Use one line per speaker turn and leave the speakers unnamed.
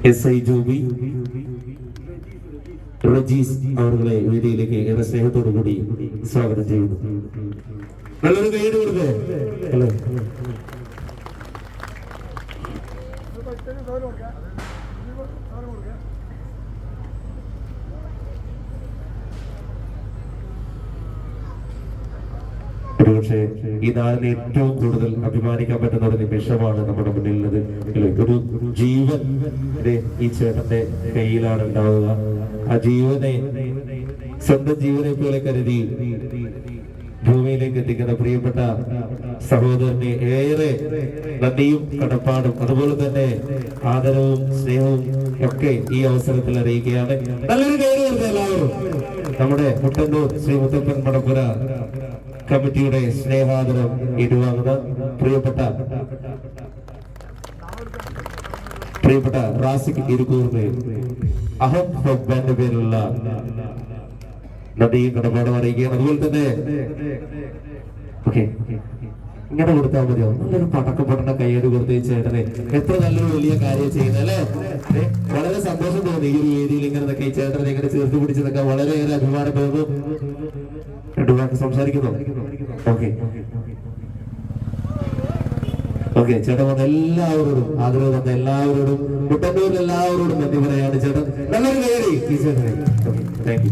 SI Joby റജീസ് അവരുടെ വേദിയിലേക്ക് ഏറെ സ്നേഹത്തോടു കൂടി സ്വാഗതം ചെയ്യുന്നു. നല്ലൊരു കൈയ്യടി കൊടുത്തേ. ഹലോ ഒരുപക്ഷെ ഈ നാടിന് ഏറ്റവും കൂടുതൽ അഭിമാനിക്കാൻ പറ്റുന്ന ഒരു നിമിഷമാണ് നമ്മുടെ മുന്നിലുള്ളത്. ഒരു ജീവൻ ഈ ചേട്ടന്റെ കയ്യിലാണ് ഉണ്ടാവുക. ആ ജീവനെ സ്വന്തം ജീവനെ പോലെ കരുതി ഭൂമിയിലേക്ക് എത്തിക്കുന്ന പ്രിയപ്പെട്ട സഹോദരനെ ഏറെ നന്ദിയും കടപ്പാടും അതുപോലെ തന്നെ ആദരവും സ്നേഹവും ഒക്കെ ഈ അവസരത്തിൽ അറിയിക്കുകയാണ്. നല്ലൊരു കൈയ്യടി കൊടുത്ത എല്ലാവരും. നമ്മുടെ മുട്ടന്നൂർ ശ്രീ മുത്തപ്പൻ മടപ്പുര കമ്മിറ്റിയുടെ സ്നേഹാദരം ഏറ്റുവാങ്ങുന്ന പ്രിയപ്പെട്ട റാസിക് ഇരുക്കൂറിന് അഹം ഹബ്ബാന്റെ പേരിലുള്ള നദിയും കടപ്പാടും അറിയിക്കുകയാണ്. അതുപോലെ തന്നെ ഇങ്ങനെ കൊടുത്താൽ മതിയോ? നല്ലൊരു പടക്കപ്പെട്ട കൈയ്യടി കൊടുത്ത് ചേട്ടനെ എത്ര നല്ലൊരു വലിയ കാര്യം ചെയ്യുന്നത് അല്ലേ? വളരെ സന്തോഷം തോന്നി ഈ ഒരു വേദിയിൽ ഇങ്ങനെ ഈ ചേട്ടനെ ഇങ്ങനെ ചേർത്ത് പിടിച്ചതൊക്കെ വളരെയേറെ അഭിമാനം തോന്നുന്നു. രണ്ടു വാക്ക് സംസാരിക്കുന്നു. ഓക്കെ ചേട്ടൻ വന്ന എല്ലാവരോടും ആദരവ് വന്ന എല്ലാവരോടും മുട്ടന്നൂരിൽ എല്ലാവരോടും നന്ദി പറയാണ് ചേട്ടൻ. നല്ലൊരു കൈയ്യടി ഈ ചേട്ടനെ. Thank you.